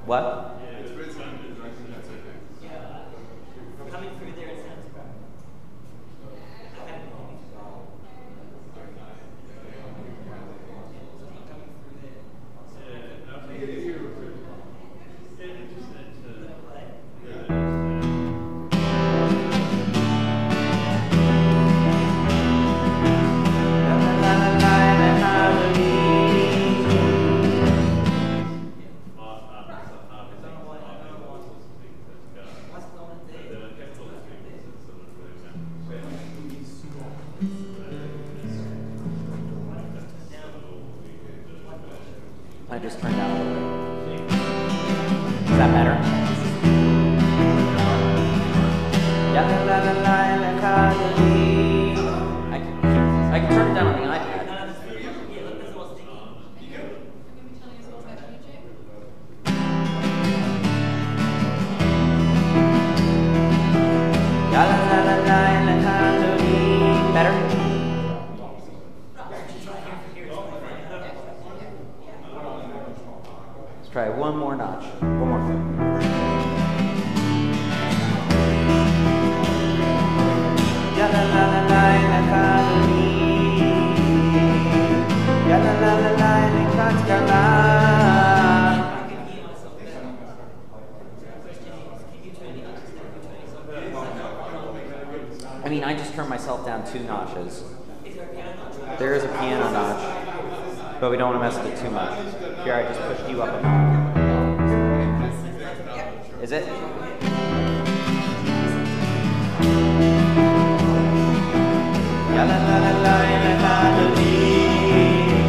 What? Coming through there, it sounds bad. I just turned down a little bit. Is that better? I can turn it down on the iPad. Better? Let's try one more notch. One more thing. I mean, I just turned myself down 2 notches. There is a piano notch, but we don't want to mess with it too much. Here, I just pushed you up a notch. Is it?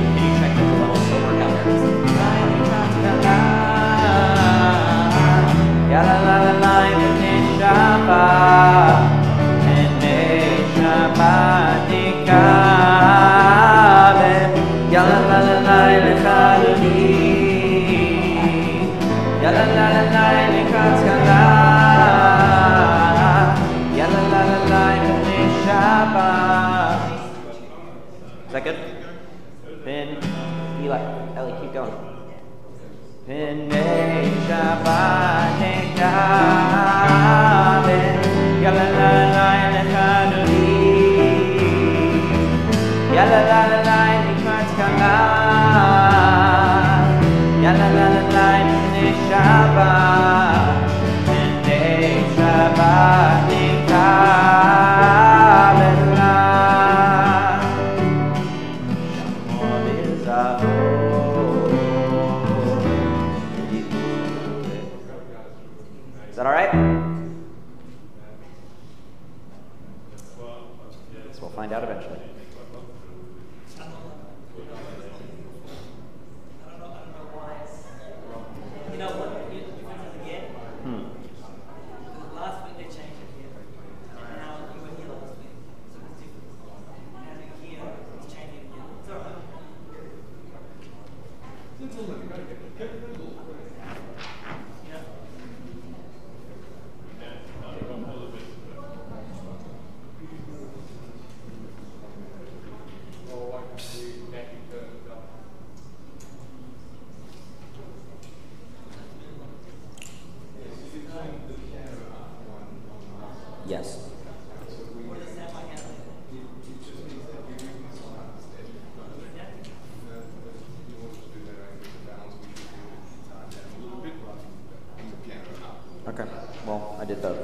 Can you check that the levels still work out there? Is that good? Then, Eli, Ellie, keep going. Is that all right? So we'll find out eventually. You know what? You find it again? Last week they changed it here. And now you were here last week. So it's different. And here it's changing again. It's all right. Yes. Okay. Well, I did both.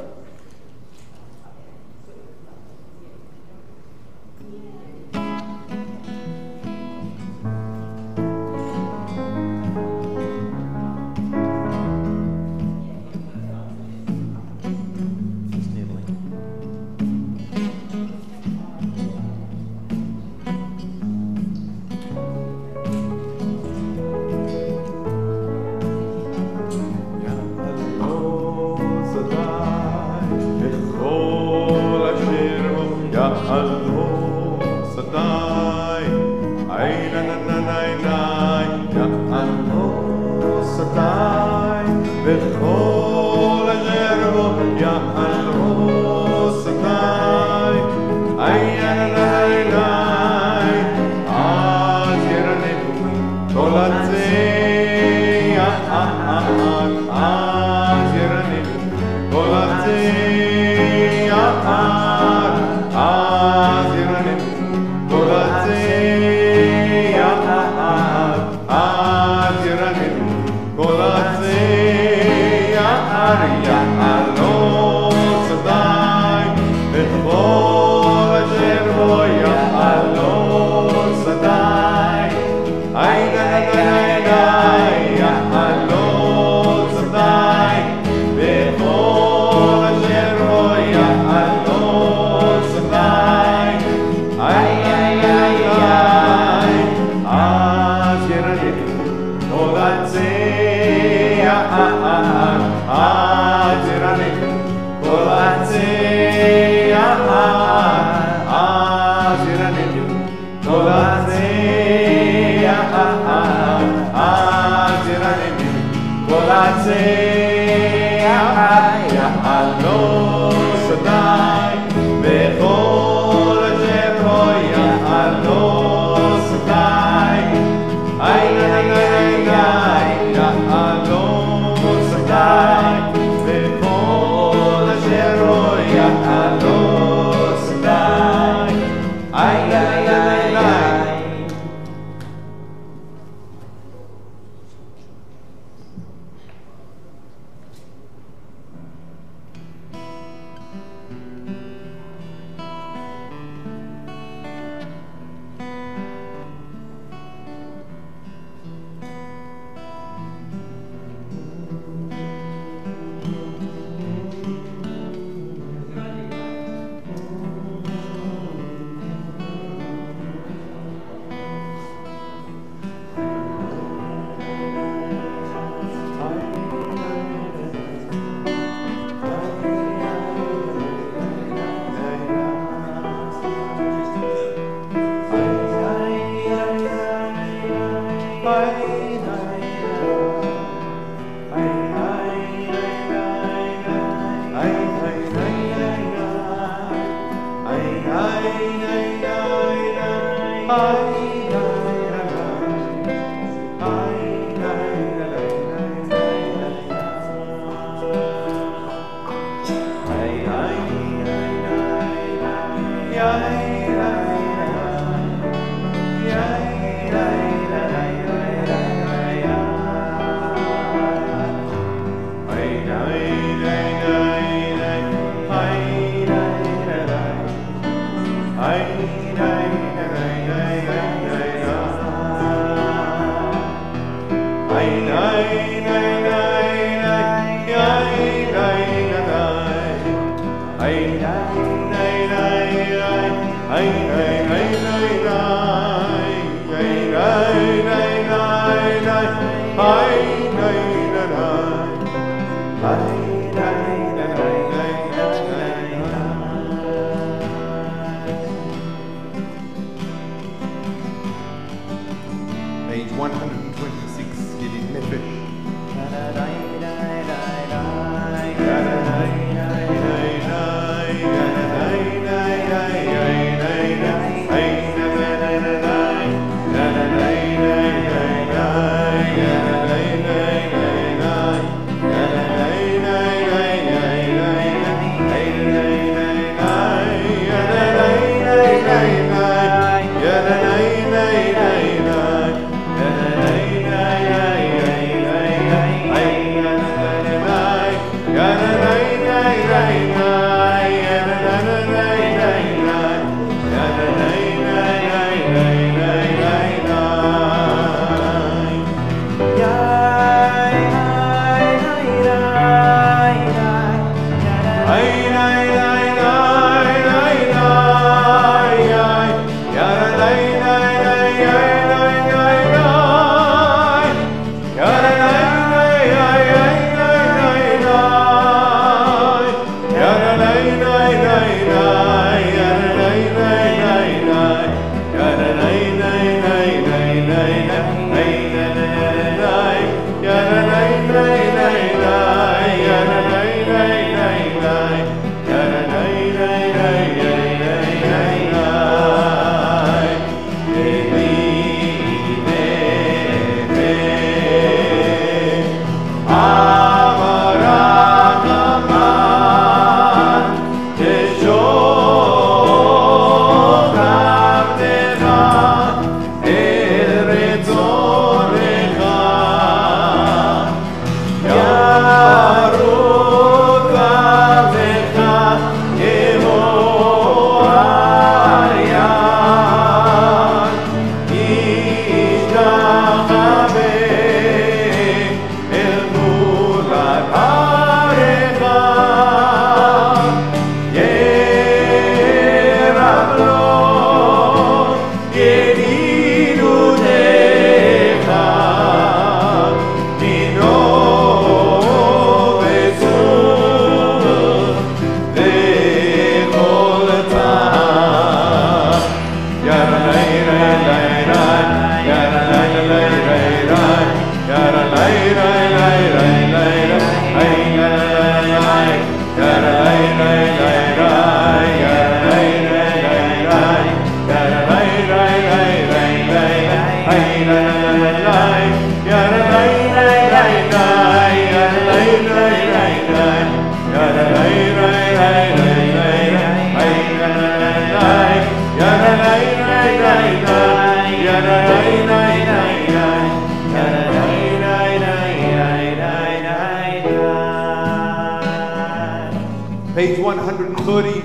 Page 130.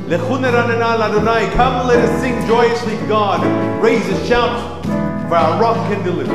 Lechune ranena l'Adonai. Come, let us sing joyously to God. Raise a shout, for our rock can deliver.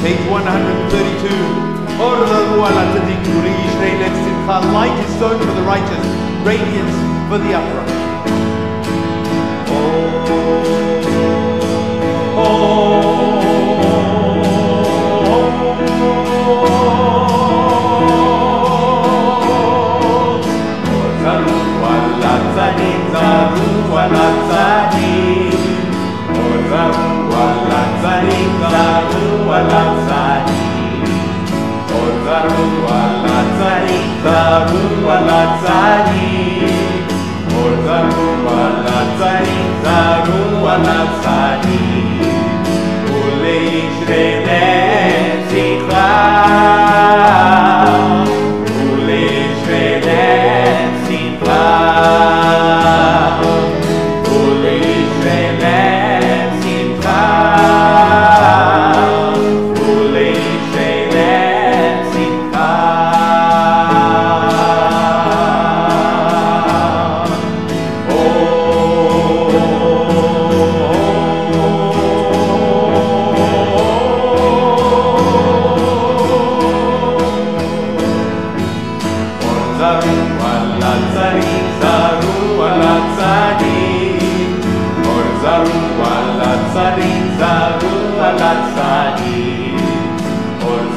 Page 132. Light is sown for the righteous, radiance for the upright.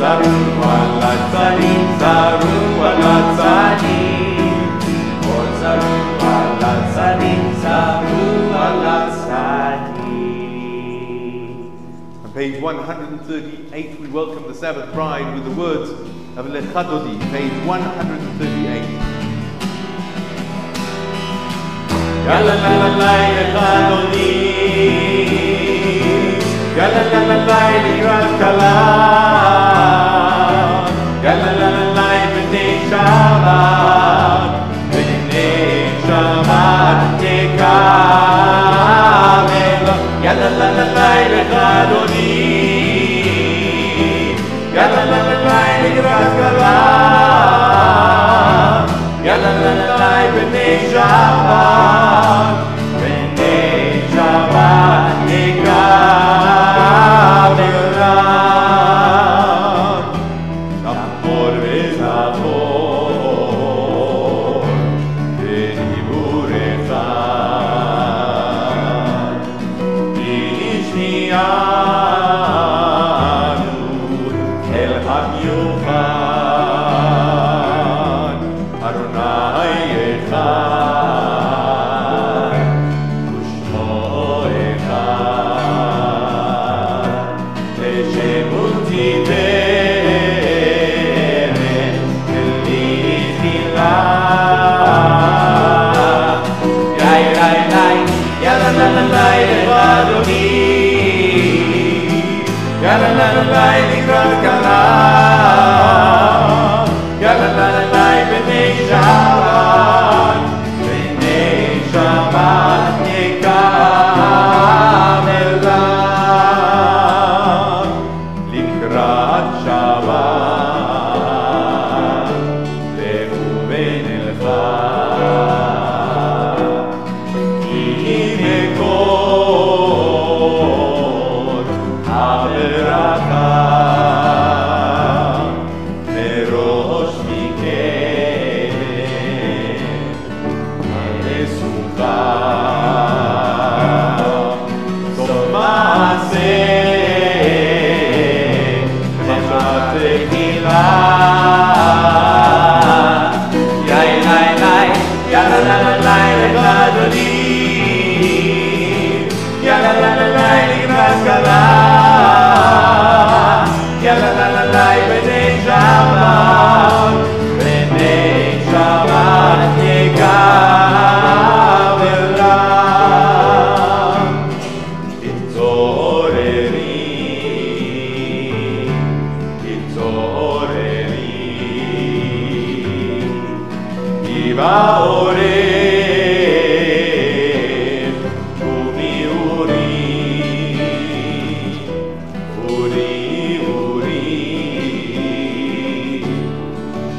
Zaru ala Page 138, we welcome the Sabbath bride with the words of Lecha Dodi, page 138. Yalla la la la Lecha Dodi, Yalla la la la Likrat Kala, Yalla la la la B'nei Shabbat, B'nei Shabbat Nekavel, Yalla la la la Lecha Dodi, Yalla la la la Likrat Kala, Yalla la la la B'nei Shabbat, B'nei Shabbat Nekavel. Amor vezavor, Benibur echad, V'nishnianu el hamiuchad, Adonai echad, Ushmo echad, L'shemu tiferet, El'nizillah. Yai, lai, lai, yalla, la, la, lai, Lecha Yalla la la la Likrat Kala, Yalla la la la B'nei Shabbat, B'nei Shabbat Nekavel, Likrat Shabbat Lechu v'nelcha, Ki mekor הברכה מראש מכם לסוכה, סוף מעשה נחת תחילה. יאי לי לי יאללה לה לה לה Lecha Dodi, יאללה לה לה לה Likrat Kala, Yalla la la la B'nei Shabbat, B'nei Shabbat Nekavel. Itzoreri, Itzoreri, Ki ba'oref u'mi'uri, Uri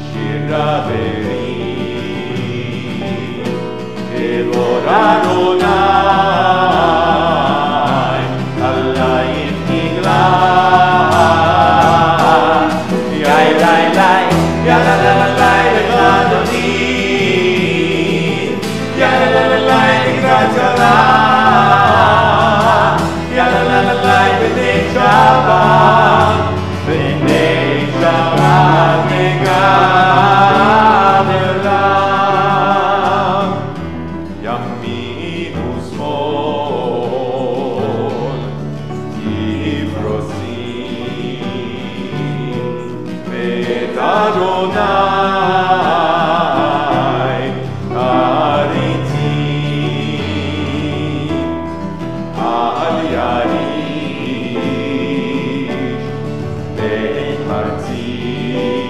Shiraberi, Kevod Adonai, Alayim Nigla. Yai, lai, lai, yalla la la la Lecha Dodi, yalla la la la Likrat Kala, yalla la la la B'nei Shabbat, B'nei Shabbat Nekavel. Yamin u'smol kivrosim, V'et Adonai karitzim, Al yarish ben partzim,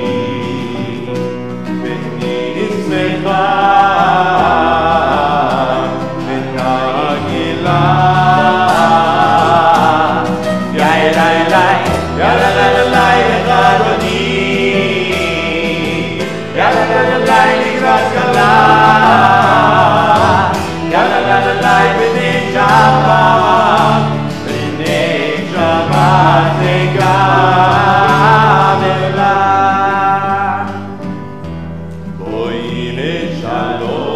V'nismecha v'nagila. Yai, lai, lai, yalla la la la Lecha Dodi, yalla la la la Likrat Kala, yalla la la la B'nei Shabbat, B'nei Shabbat Nekavel. Boi לשלום,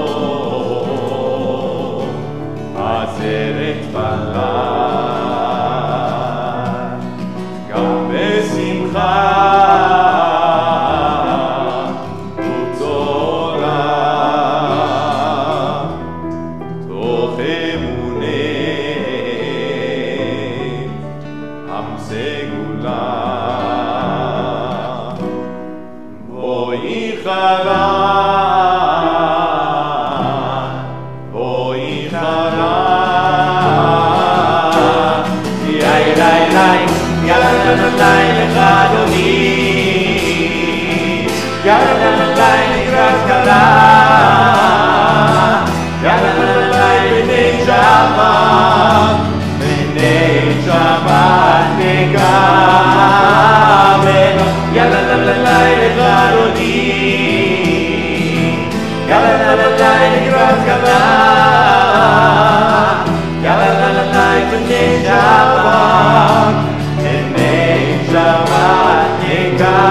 עצרת בלט, גם בשמחה וגדולה, תוך אמוני עם סגולה. בואי חרן, בואי חרן, יאי לי לי, יאללה לי לך אדוני, יאללה לי לקראת קלה, יאללה לי בני שבת, בני שבת נקבל, יאללה לי לך אדוני, יאללה לי לקראת קלה, יאללה לי בני שבת, בני שבת נקבל.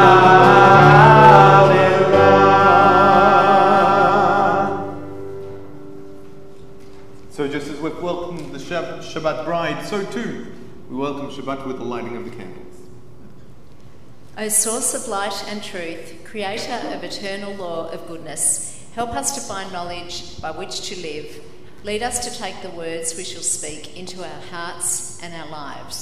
So just as we've welcomed the Shabbat bride, so too we welcome Shabbat with the lighting of the candles. O source of light and truth, creator of eternal law of goodness, help us to find knowledge by which to live. Lead us to take the words we shall speak into our hearts and our lives.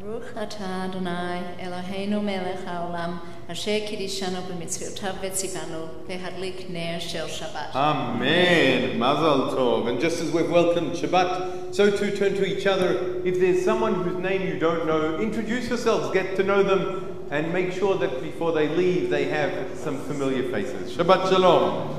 Baruch atah Adonai Eloheinu melech haolam asher kiddushanu b'mitzvotav v'tzivanu lehadlik ner shel Shabbat. Amen. Mazal tov. And just as we've welcomed Shabbat, so too turn to each other. If there's someone whose name you don't know, introduce yourselves, get to know them, and make sure that before they leave, they have some familiar faces. Shabbat shalom.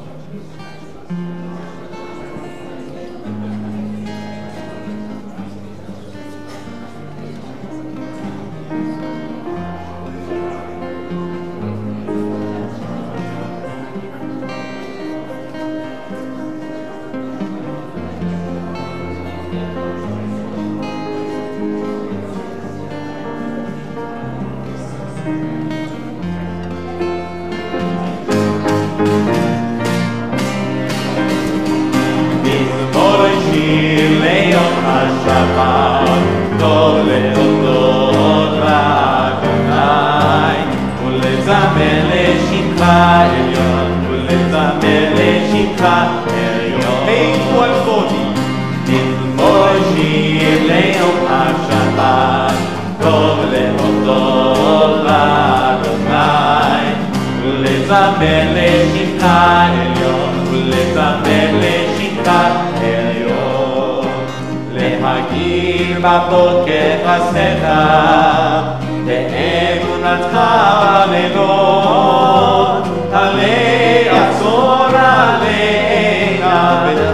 בבוקר חסדך, באמונתך בלילות, עלי עצור עליך,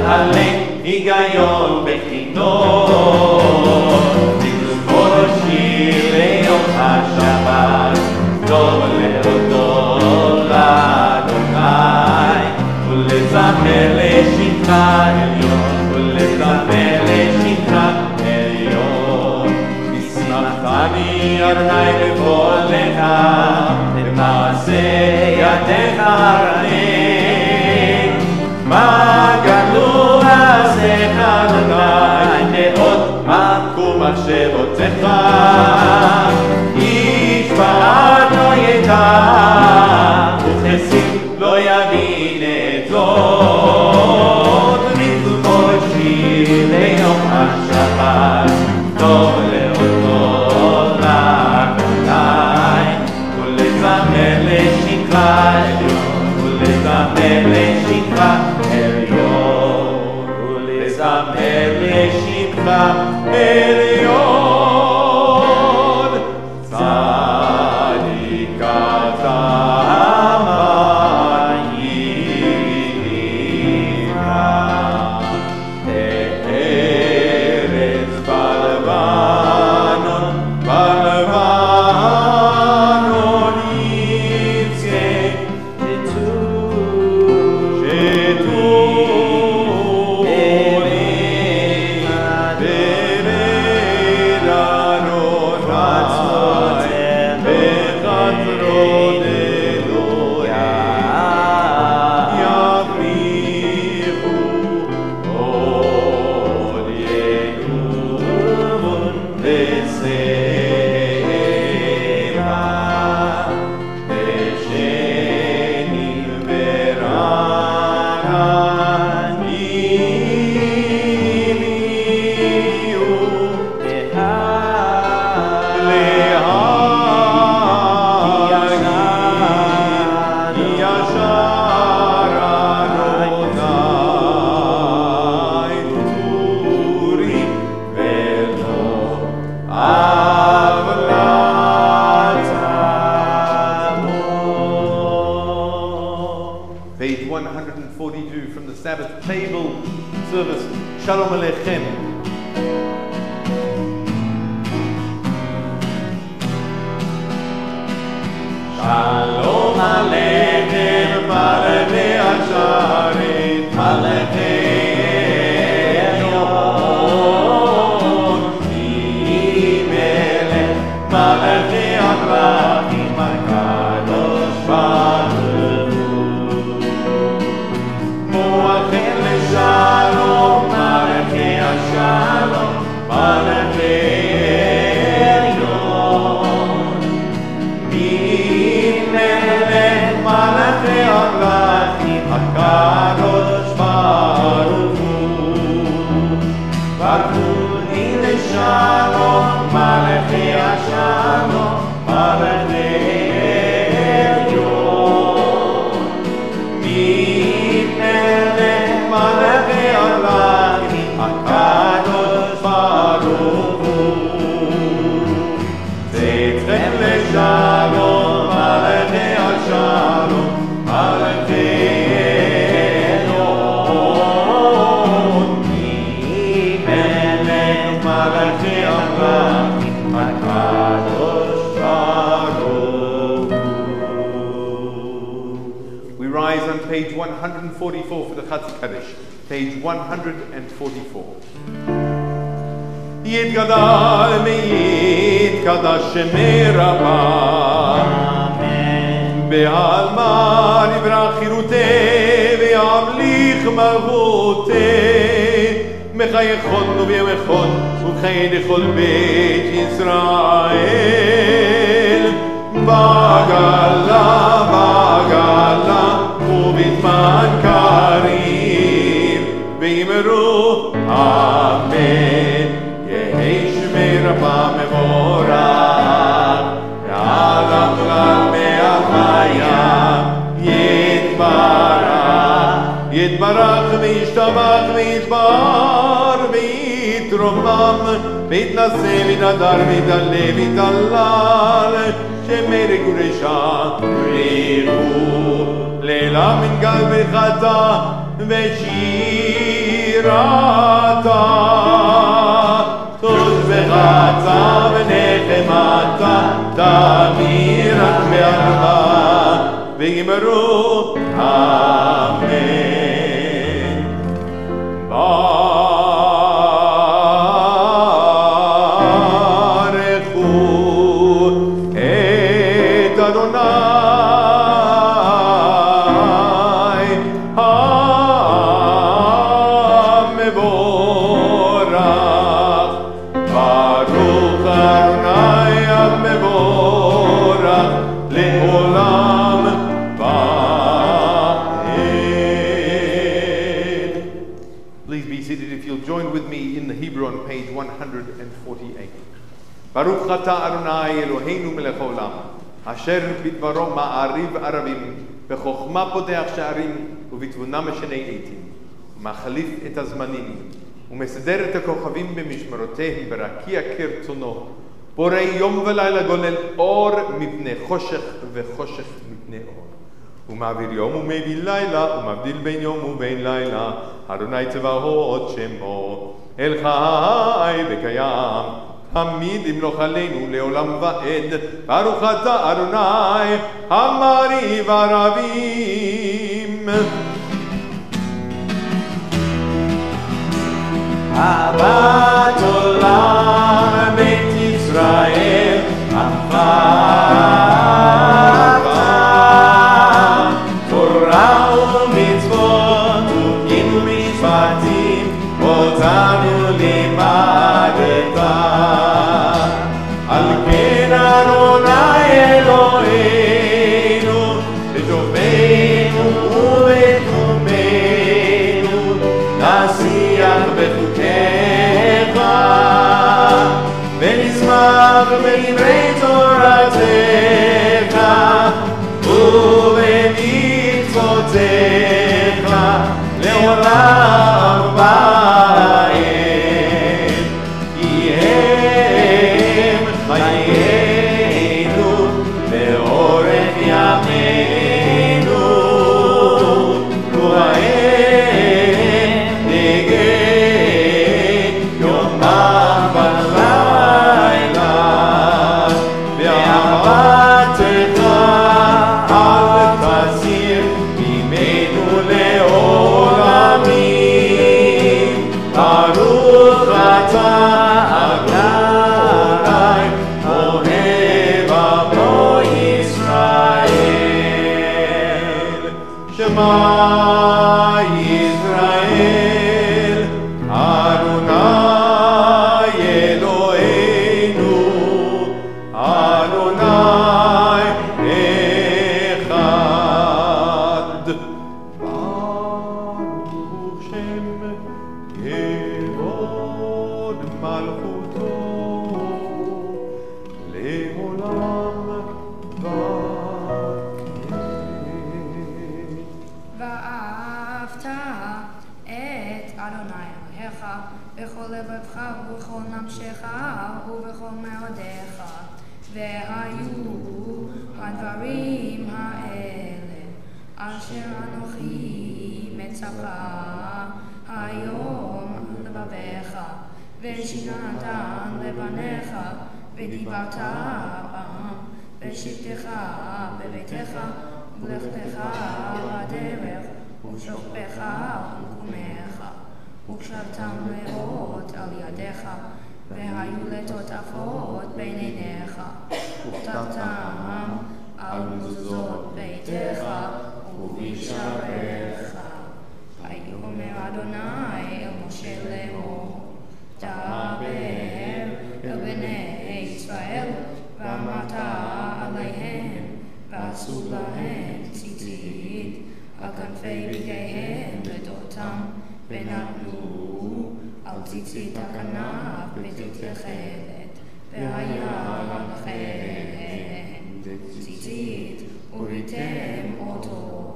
ועלי היגיון בחינות, לזמור שיר ליום השבת, טוב להודות לאדוני, ולזמר לשמך עליון, ולזמר לשמך אני אדוני בקולך, במעשה ידיך רעים. מה גדלו עשיך אדוני, מאוד מקום מחשבותיך. איש בעד לא ידע, וכסיל לא יבין את זאת. מזמור שיר ליום השבת, טוב להודות לאדוני, ולזמר לשמך עליון, ולזמר לשמך עליון, ולזמר לשמך עליון. Shalom Aleichem. Shalom Aleichem, Malachei Asharet, Malachei Elyon, Melech, Malachei Avraham, HaKadosh Baruch Hu. Moachem leShalom, Malachei Ashalom, Malachei Elyon, Melech, Malachei Avraham, HaKadosh Baruch Hu. Baruni leShalom, Malachei Ashalom, Malachei Elyon, Melech, Malachei Avraham, HaKadosh Baruch Hu. Zeitchem leShalom, Malachei Ashalom, Malachei Elyon, Melech, Malachei Avraham, HaKadosh Baruch Hu. We rise on page 144 for the Chatzi Kaddish. Page 144. יתגדל ויתקדש מרבה בעלמא נברא חירותי וימליך מלכותי מחייכון ובימכון ובחיי לכל בית ישראל בגלה ובזמן קריב ואמרו אמן יהי שמי רבה מבורך ועליו כלל מהחיה יתברך וישתבח ויתבר ויתרומם ויתנשא ויתהדר ויתעלה ויתהלל שמי רגורשה בריחו לילה מנגל וחטא ושירתה תוז וחצה ונחמתה תמיר רק בעלמה ויאמרו אמן ברכו את אדוני המבורך ברוך אדוני המבורך לעולם ועד. Please be seated if you'll join with me in the Hebrew on page 148. Baruch atah Adonai Eloheinu melech haolam, asher bidbaro ma'ariv arabim, בחוכמה פותח שערים ובתבונה משנה עתים, ומחליף את הזמנים, ומסדר את הכוכבים במשמרותיהם ברקיע כרצונו, בורא יום ולילה גולל אור מפני חושך וחושך מפני אור. ומעביר יום ומביא לילה, ומבדיל בין יום ובין לילה, אדוני צבאות שמו, אל חי וקיים, תמיד ימלוך עלינו לעולם ועד. ברוך אתה אדוני המעריב ערבים. אהבת עולם בית ישראל עמך תורה ומצוות וחוקים ומשפטים אותנו לימדת. על כן אדוני אלוהינו בטובנו ובתחומנו נשיח בחוקיך ונשמח בדברי תורתך ובמצוותיך לעולם ועד. כי הם חיינו לאורך ימינו ובהם נגד לעולם ועד. ואהבת את אדוני אלוהיך בכל לבבך ובכל נפשך ובכל מאודיך. והיו הדברים האלה אשר אנוכי מצווה היום על לבביך, ושיננת לבניך, ודיברת בם בשבתך בביתך, ובלכתך בדרך, ובשוכבך ובקומך, וקשרתם לאות על ידיך, והיו לטוטפות בין עיניך, וכתבתם על מזוזות ביתך ובשעריך. ויאמר אדוני אל משה לאמור, דבר אל בני ישראל, ואמרת עליהם, ועשו להם ציצית על כנפי בגדיהם לדותם, ונתנו על ציצית הכנף בית תכלת, והיה לכם ציצית, וריתם אותו,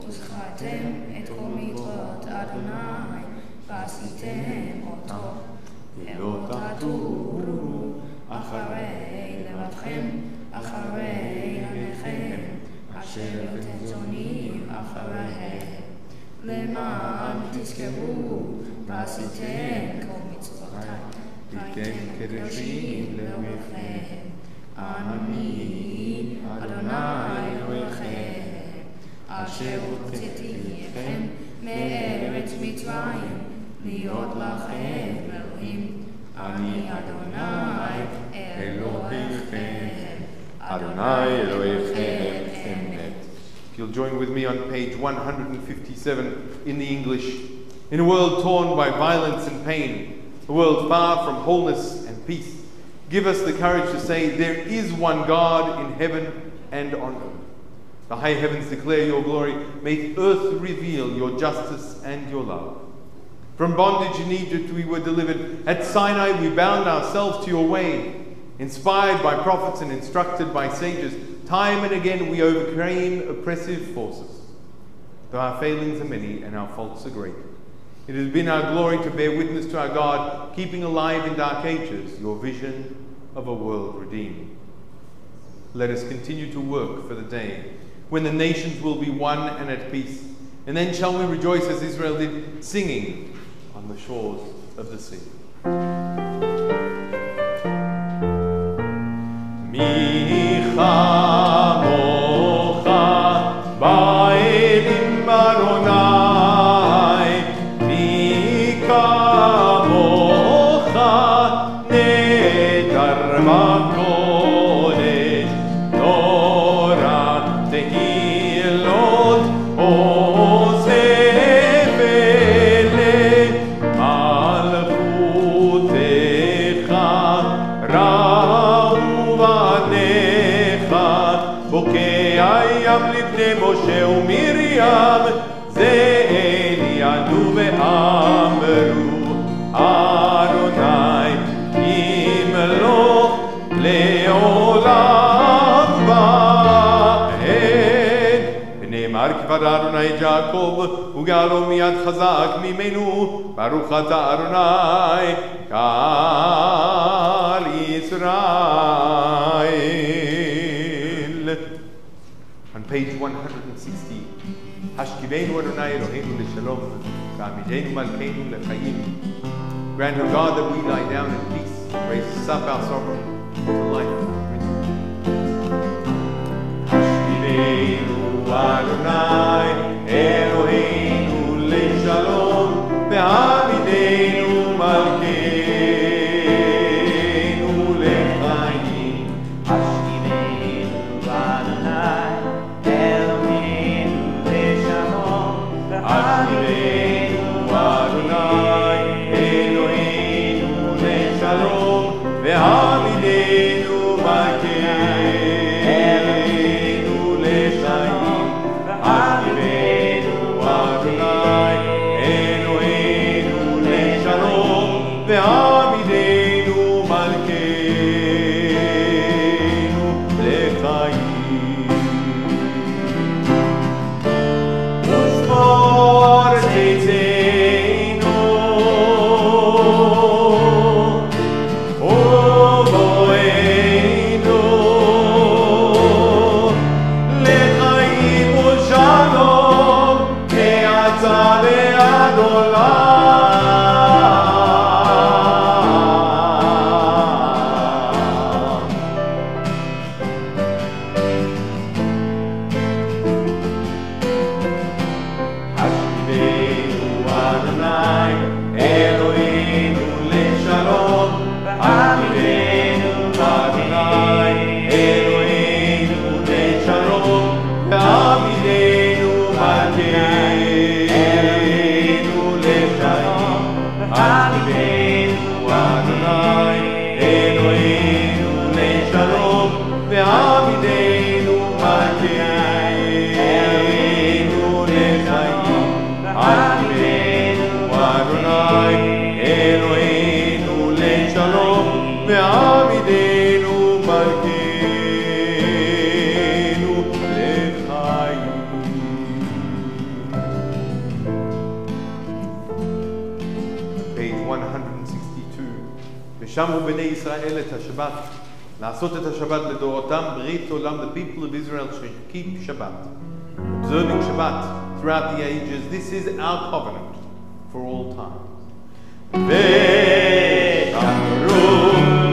וזכרתם את כל מצוות אדוני, ועשיתם אותו, ולא תטורו אחרי לבבכם, אחרי עניכם, אשר אתם זונים אחריהם, למען תזכרו ועשיתם כל מצוותי, והייתם קדושים לאלוהיכם. אני אדוני אלוהיכם, אשר הוצאתיכם מארץ מצרים, להיות לכם אלוהים. אני אדוני אלוהיכם, Adonai Elohechem Emet. If you'll join with me on page 157 in the English. In a world torn by violence and pain, a world far from wholeness and peace, give us the courage to say, there is one God in heaven and on earth. The high heavens declare your glory. May earth reveal your justice and your love. From bondage in Egypt we were delivered. At Sinai we bound ourselves to your way. Inspired by prophets and instructed by sages, time and again we overcame oppressive forces. Though our failings are many and our faults are great, it has been our glory to bear witness to our God, keeping alive in dark ages your vision of a world redeemed. Let us continue to work for the day when the nations will be one and at peace, and then shall we rejoice as Israel did, singing on the shores of the sea. משה ומרים זה עניינו ואמרו אדוני ימלוך לעולם ועד. ונאמר כבר אדוני את יעקב וגאלו מיד חזק ממנו, ברוך אתה אדוני קהל ישראל. On page 160, Hashkivenu Adonai Eloheinu L'Shalom, V'amidenu Malkeinu L'Chaim. Grant, O God, that we lie down in peace, raise us up, our sovereign, to life. Hashkivenu Adonai Eloheinu L'Shalom, V'amidenu Malkeinu L'Chaim. Hashkivenu Adonai Hashkivenu Adonai Eloheinu L'Shalom, V'amidenu ועמידנו מלכנו לחיים. עמידנו אדוני אלוהינו לשלום, ועמידנו מלכנו לחיים. Page 162. ושמו בני ישראל את השבת, לעשות את השבת לדורותם ברית עולם. The people of Israel should keep Shabbat, observing Shabbat throughout the ages. This is our covenant for all time. ושמרו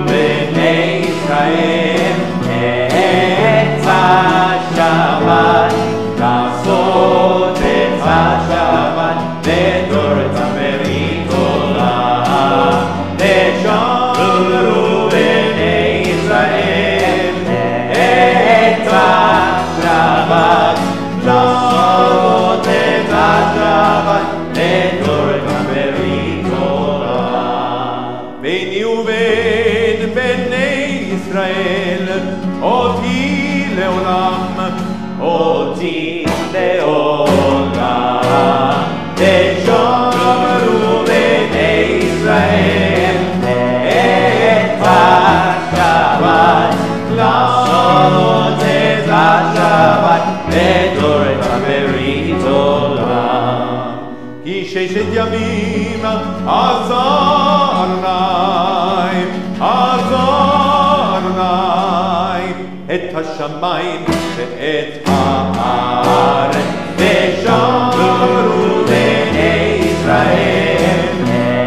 בני ישראל את השבת, לעשות את השבת לדורותם ברית עולם. ושמרו בני ישראל את השבת, לעשות את השבת לדורותם ברית עולם. ביני ובין בני ישראל אותי לעולם, אותי לעולם. ושמרו בני ישראל את השבת, לעשות את השבת לדורותם ברית עולם. כי ששת ימים עשה אדוני, את השמיים ואת הארץ. ושמרו בני ישראל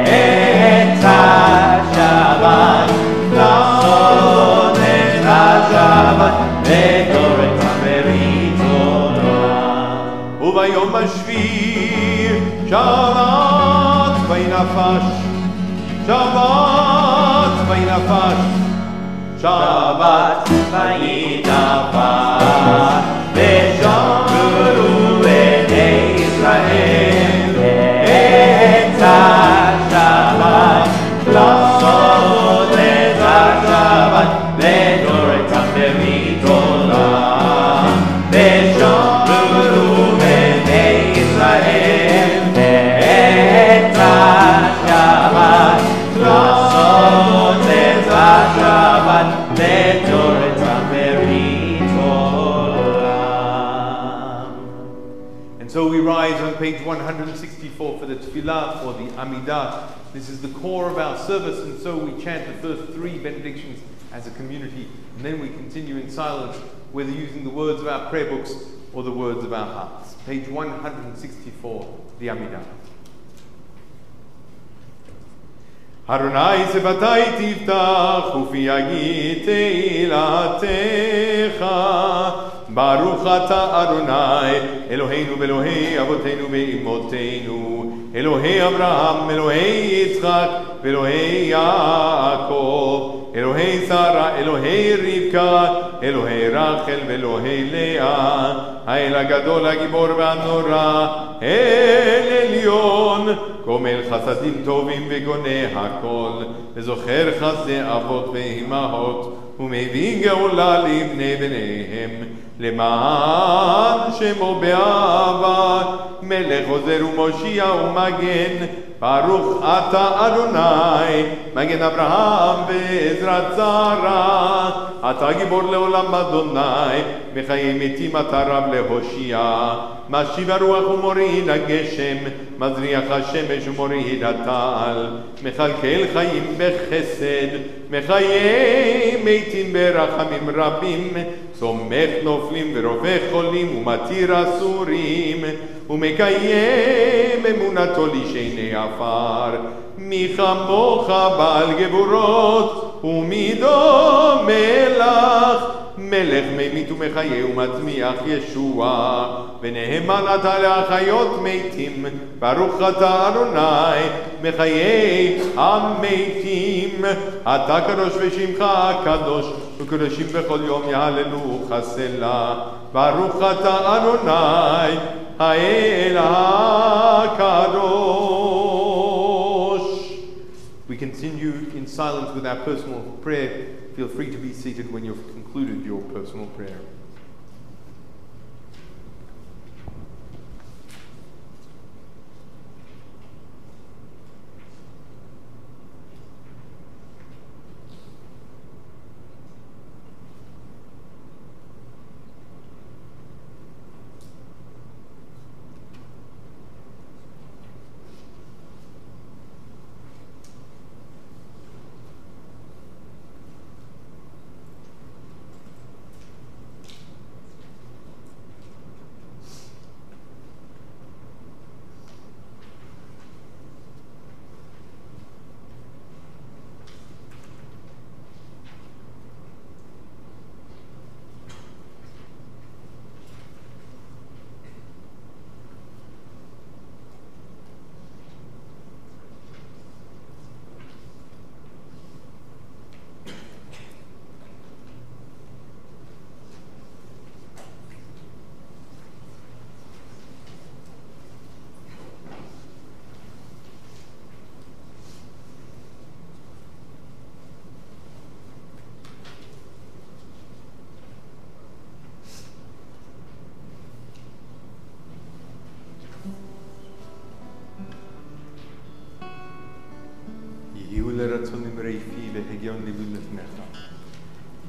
את השבת, לעשות את השבת לדורותם ברית עולם. וביום השביעי שבת וינפש, שבת וינפש, שבת וינפש. ושמרו בני ישראל את השבת, לעשות את השבת לדורותם ברית עולם. ושמרו בני ישראל את השבת, לעשות את השבת לדורותם ברית עולם. And so we rise on page 164 for the tefillah, or the amidah. This is the core of our service, and so we chant the first three benedictions as a community, and then we continue in silence, whether using the words of our prayer books or the words of our hearts. Page 164, the amidah. Adonai sevatai tiftach ufi yagi teilatecha. Baruch ata Adonai Eloheinu ve'Elohei avoteinu ve'imoteinu, Elohei Abraham, Elohei Yitzchak, ve'Elohei Yaakov, Elohei Sarah, Elohei Rivka, Elohei Rachel ve'Elohei Leah, Ha'el HaGadol HaGibor ve'Hanora, El Elyon, Gomel Chasadim Tovim ve'Goneh HaKol, Ve'Zocher Chasdei Avot ve'Imahot, ומביא גאולה לבני בניהם, למען שמו באהבה, מלך עוזר ומושיע ומגן. ברוך אתה אדוני, מגן אברהם בעזרת שרה. אתה גיבור לעולם אדוני, מחיי מתים אתה רב להושיע. משיב הרוח ומוריד הגשם, מזריח השמש ומוריד הטל. מכלכל חיים בחסד, מחיי מתים ברחמים רבים. סומך נופלים ורופא חולים ומתיר אסורים, ומקיים אמונתו לשני עפר. מי כמוך בעל גבורות ומידו מלך, מלך ממית ומחיה ומצמיח ישוע, ונאמן אתה להחיות מתים. ברוך אתה אדוני מחיי המתים. אתה קדוש ושמך הקדוש, וקדושים בכל יום יהללו חסלה. ברוך אתה אדוני האל הקדוש. We continue in silence with our personal prayer feel free to be seated when you've concluded your personal prayer.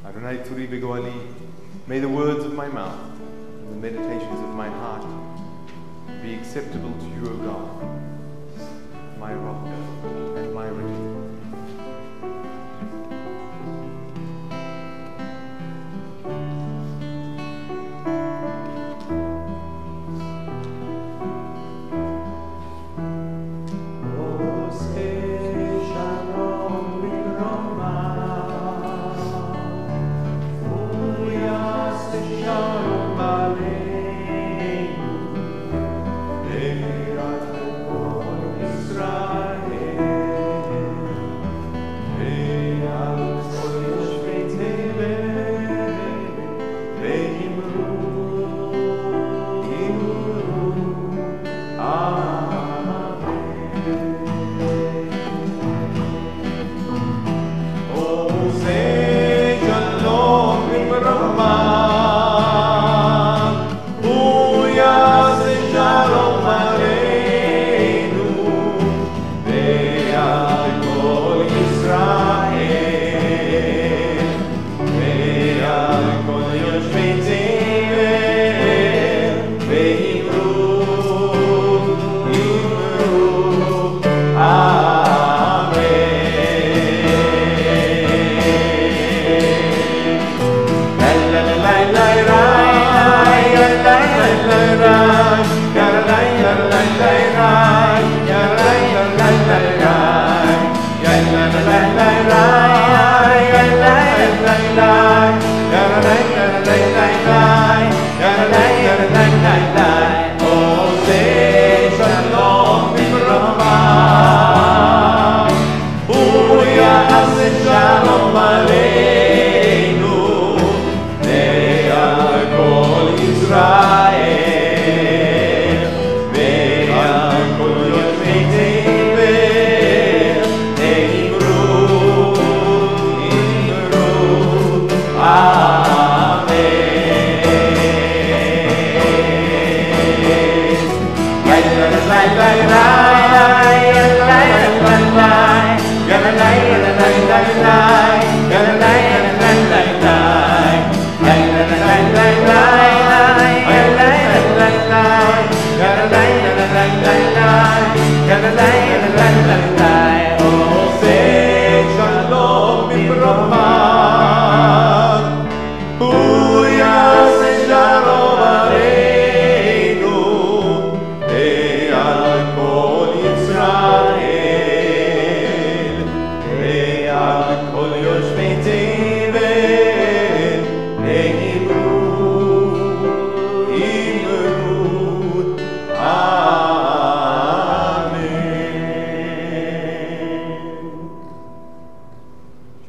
Adonai Turi Begoali, may the words of my mouth and the meditations of my heart be acceptable to you, O God, my rock and my redeemer.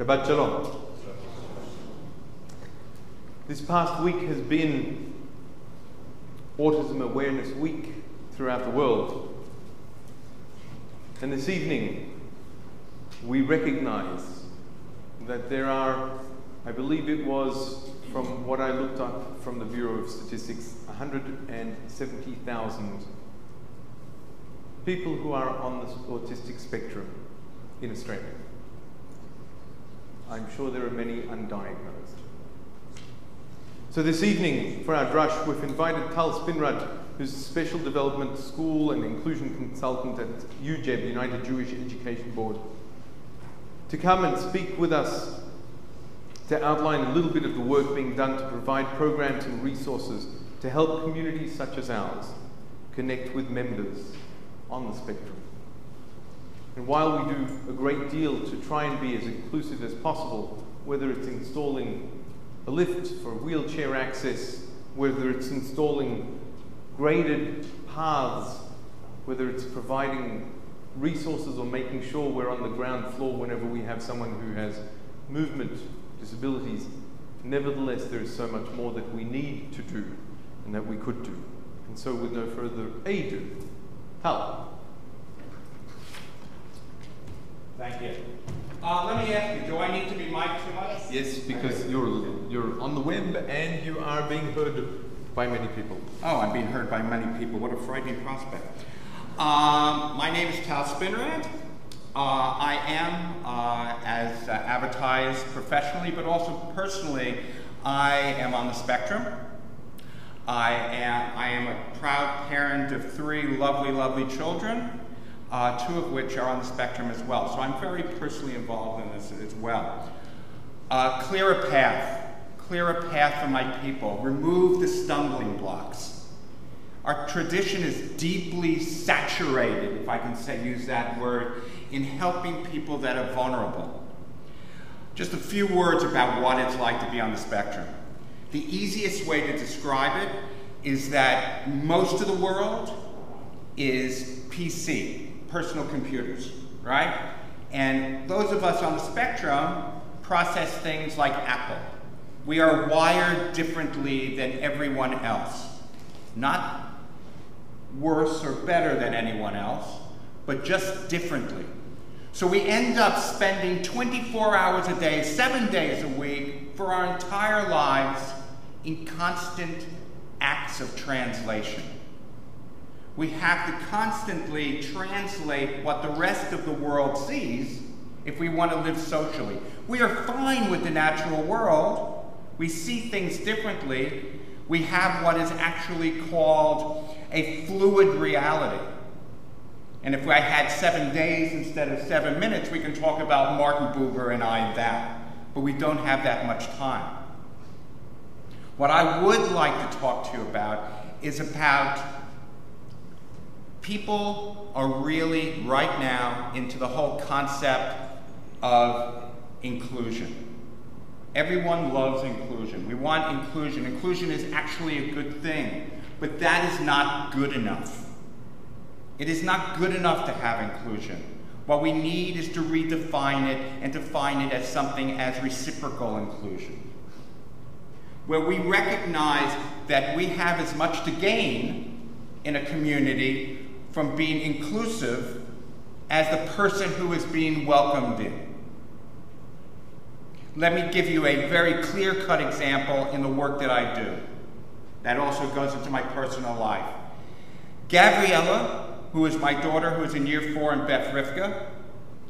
Shabbat Shalom. This past week has been Autism Awareness Week throughout the world. And this evening, we recognize that there are I believe it was, from what I looked up from the Bureau of Statistics, 170,000 people who are on the autistic spectrum in Australia. I'm sure there are many undiagnosed. So this evening, for our drush, we've invited Tal Spinrad, who's a Special Development School and Inclusion Consultant at UJEB, United Jewish Education Board, to come and speak with us to outline a little bit of the work being done to provide programs and resources to help communities such as ours connect with members on the spectrum. And while we do a great deal to try and be as inclusive as possible, whether it's installing a lift for wheelchair access, whether it's installing graded paths, whether it's providing resources or making sure we're on the ground floor whenever we have someone who has movement disabilities, nevertheless there is so much more that we need to do and that we could do. And so with no further ado, Tal. Thank you. Let me ask you, do I need to be mic'd too much? Yes, because you're on the web and you are being heard by many people. Oh, I'm being heard by many people. What a frightening prospect. My name is Tal Spinrad. I am, as advertised professionally, but also personally, I am on the spectrum. I am a proud parent of 3 lovely, lovely children, 2 of which are on the spectrum as well. So I'm very personally involved in this as well. Clear a path for my people. Remove the stumbling blocks. Our tradition is deeply saturated, if I can use that word, in helping people that are vulnerable. Just a few words about what it's like to be on the spectrum. The easiest way to describe it is that most of the world is PC, personal computers, right? And those of us on the spectrum process things like Apple. We are wired differently than everyone else. Not worse or better than anyone else, but just differently. So we end up spending 24 hours a day, 7 days a week, for our entire lives in constant acts of translation. We have to constantly translate what the rest of the world sees if we want to live socially. We are fine with the natural world. We see things differently. We have what is actually called a fluid reality. And if I had 7 days instead of 7 minutes, we can talk about Martin Buber and I that. But we don't have that much time. What I would like to talk to you about is about people are really right now into the whole concept of inclusion. Everyone loves inclusion. We want inclusion. Inclusion is actually a good thing, but that is not good enough. It is not good enough to have inclusion. What we need is to redefine it and define it as something as reciprocal inclusion, where we recognize that we have as much to gain in a community from being inclusive as the person who is being welcomed in. Let me give you a very clear-cut example in the work that I do. That also goes into my personal life. Gabriella, who is my daughter, who is in year 4 in Beth Rivka,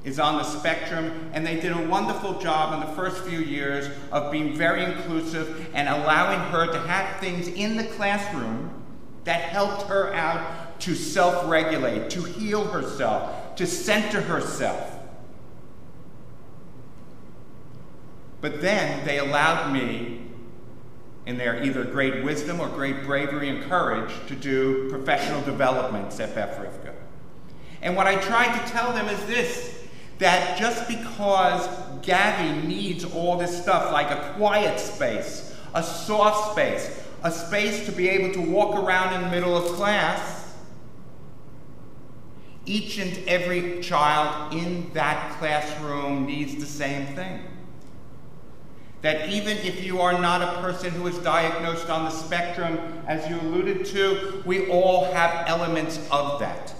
is on the spectrum, and they did a wonderful job in the first few years of being very inclusive and allowing her to have things in the classroom that helped her out to self-regulate, to heal herself, to center herself. But then they allowed me, in their either great wisdom or great bravery and courage, to do professional developments at Beth Rivka. And what I tried to tell them is this, that just because Gabby needs all this stuff, like a quiet space, a soft space, a space to be able to walk around in the middle of class, each and every child in that classroom needs the same thing. That even if you are not a person who is diagnosed on the spectrum, as you alluded to, we all have elements of that.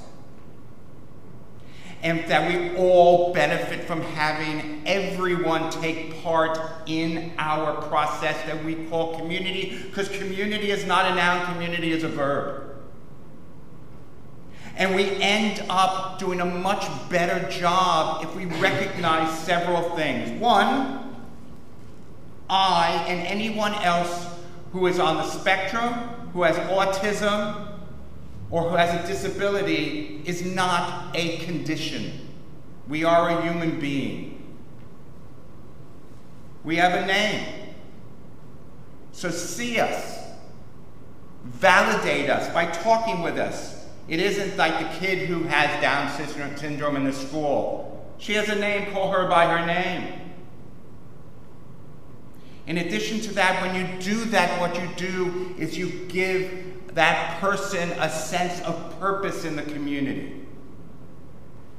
and that we all benefit from having everyone take part in our process that we call community, because community is not a noun, community is a verb. And we end up doing a much better job if we recognize several things. One, I and anyone else who is on the spectrum, who has autism, or who has a disability is not a condition. We are a human being. We have a name. So see us. Validate us by talking with us. It isn't like the kid who has Down syndrome in the school. She has a name, call her by her name. In addition to that, when you do that, what you do is you give that person a sense of purpose in the community.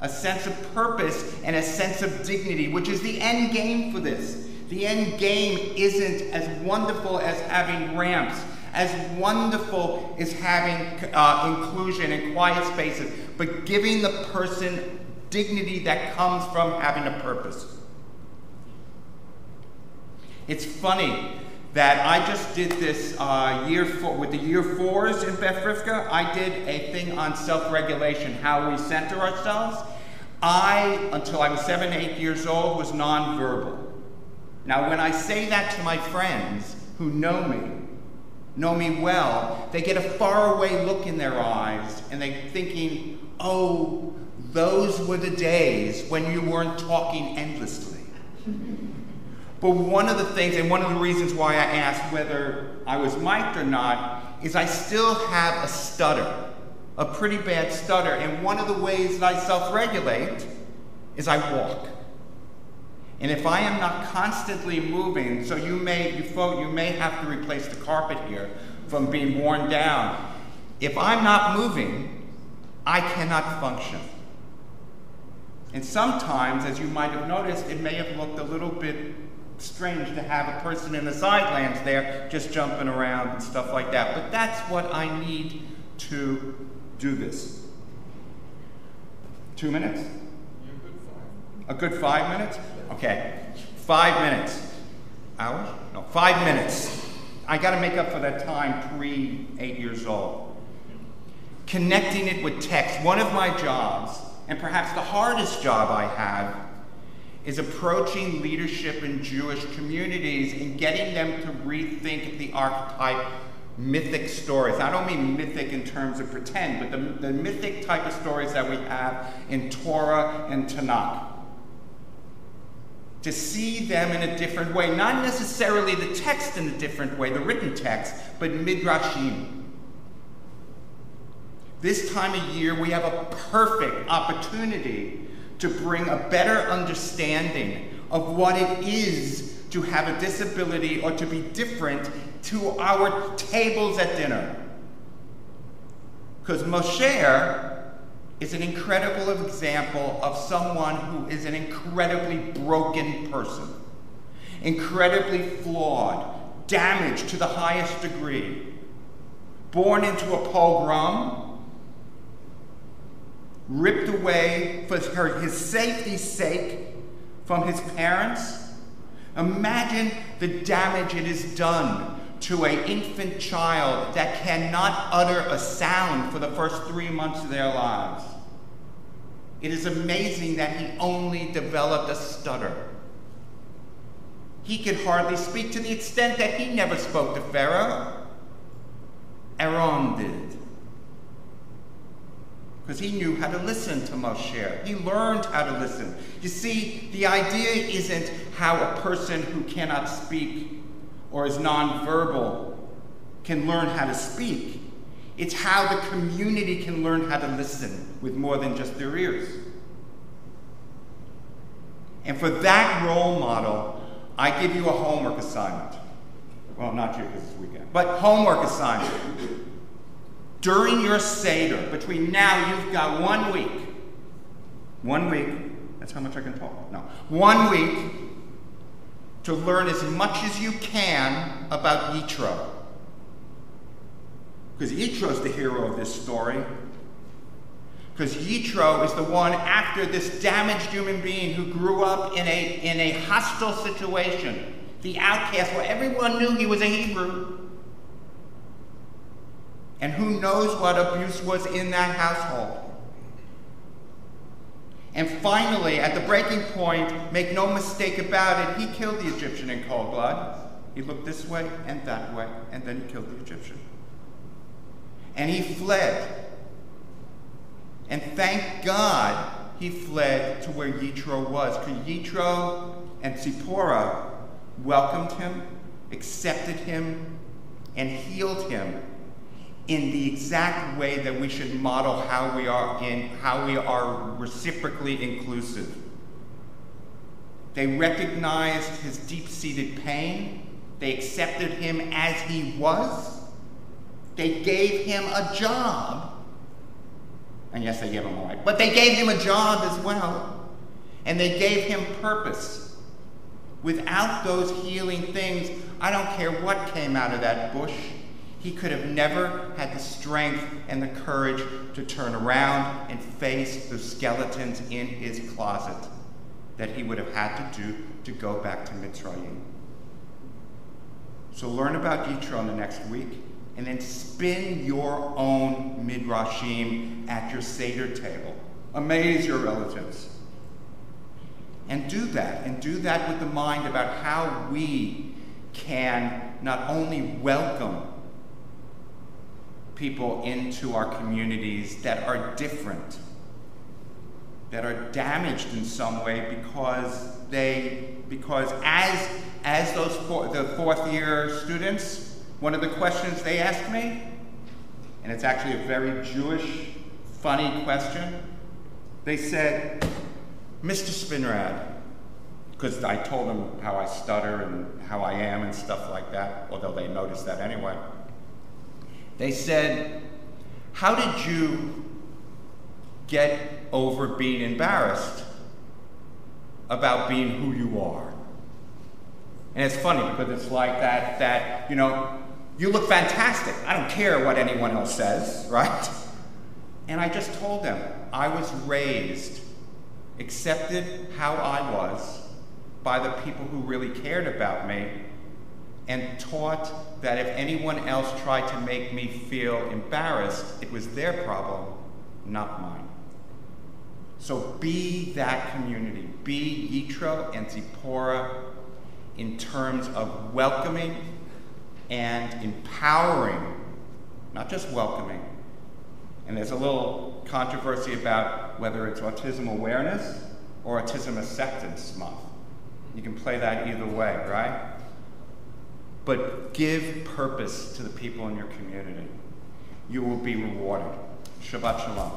A sense of purpose and a sense of dignity, which is the end game for this. The end game isn't as wonderful as having ramps, as wonderful as having inclusion and quiet spaces, but giving the person dignity that comes from having a purpose. It's funny that I just did this with the year fours in Beth Rivka. I did a thing on self-regulation, how we center ourselves. Until I was 7, 8 years old, was nonverbal. Now, when I say that to my friends who know me well, they get a faraway look in their eyes, and they're thinking, oh, those were the days when you weren't talking endlessly. But one of the things, and one of the reasons why I asked whether I was mic'd or not, is I still have a stutter, a pretty bad stutter, and one of the ways that I self-regulate is I walk. And if I am not constantly moving, so you may have to replace the carpet here from being worn down. If I'm not moving, I cannot function. And sometimes, as you might have noticed, it may have looked a little bit strange to have a person in the sidelines there just jumping around and stuff like that. But that's what I need to do this. 2 minutes? A good 5 minutes? Okay. 5 minutes. Hours? No, 5 minutes. I got to make up for that time pre-8 years old. Connecting it with text. One of my jobs, and perhaps the hardest job I have, is approaching leadership in Jewish communities and getting them to rethink the archetype mythic stories. I don't mean mythic in terms of pretend, but the mythic type of stories that we have in Torah and Tanakh. To see them in a different way, not necessarily the text in a different way, the written text, but midrashim. This time of year, we have a perfect opportunity to bring a better understanding of what it is to have a disability or to be different to our tables at dinner. Because Moshe is an incredible example of someone who is an incredibly broken person, incredibly flawed, damaged to the highest degree, born into a pogrom, ripped away for his safety's sake from his parents. Imagine the damage it has done to an infant child that cannot utter a sound for the first 3 months of their lives. It is amazing that he only developed a stutter. He could hardly speak, to the extent that he never spoke to Pharaoh. Aaron did. Because he knew how to listen to Moshe. He learned how to listen. You see, the idea isn't how a person who cannot speak or is nonverbal can learn how to speak. It's how the community can learn how to listen with more than just their ears. And for that role model, I give you a homework assignment. Well, not you because it's weekend, but homework assignment. During your Seder, between now, you've got 1 week. 1 week, that's how much I can talk. No. 1 week to learn as much as you can about Yitro. Because Yitro's the hero of this story. Because Yitro is the one after this damaged human being who grew up in a hostile situation, the outcast, where everyone knew he was a Hebrew. And who knows what abuse was in that household. And finally, at the breaking point, make no mistake about it, he killed the Egyptian in cold blood. He looked this way and that way, and then he killed the Egyptian. And he fled. And thank God he fled to where Yitro was, because Yitro and Zipporah welcomed him, accepted him, and healed him in the exact way that we should model how we are reciprocally inclusive. They recognized his deep-seated pain. They accepted him as he was. They gave him a job. And yes, they gave him a wife, but they gave him a job as well. And they gave him purpose. Without those healing things, I don't care what came out of that bush, he could have never had the strength and the courage to turn around and face the skeletons in his closet that he would have had to do to go back to Mitzrayim. So learn about Yitro in the next week, and then spin your own midrashim at your Seder table. Amaze your relatives. And do that with the mind about how we can not only welcome people into our communities that are different, that are damaged in some way because as the fourth year students, one of the questions they asked me, and it's actually a very Jewish, funny question, they said, Mr. Spinrad, because I told them how I stutter and how I am and stuff like that, although they noticed that anyway. They said, how did you get over being embarrassed about being who you are? And it's funny because it's like that, you know, you look fantastic. I don't care what anyone else says, right? And I just told them, I was raised, accepted how I was by the people who really cared about me, and taught that if anyone else tried to make me feel embarrassed, it was their problem, not mine. So be that community. Be Yitro and Zipporah in terms of welcoming and empowering, not just welcoming. And there's a little controversy about whether it's Autism Awareness or Autism Acceptance Month. You can play that either way, right? But give purpose to the people in your community. You will be rewarded. Shabbat Shalom.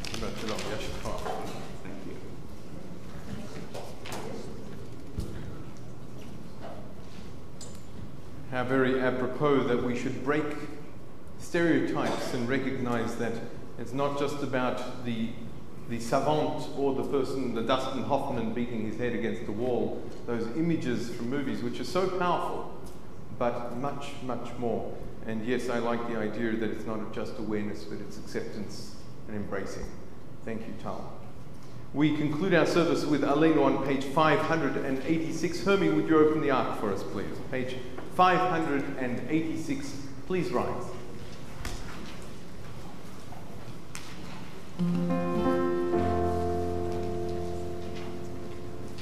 Shabbat Shalom. Thank you. How very apropos that we should break stereotypes and recognize that it's not just about the savant or the person, the Dustin Hoffman beating his head against the wall, those images from movies, which are so powerful, but much, much more. And yes, I like the idea that it's not just awareness, but it's acceptance and embracing. Thank you, Tal. We conclude our service with Aleinu on page 586. Hermie, would you open the ark for us, please? Page 586. Please rise.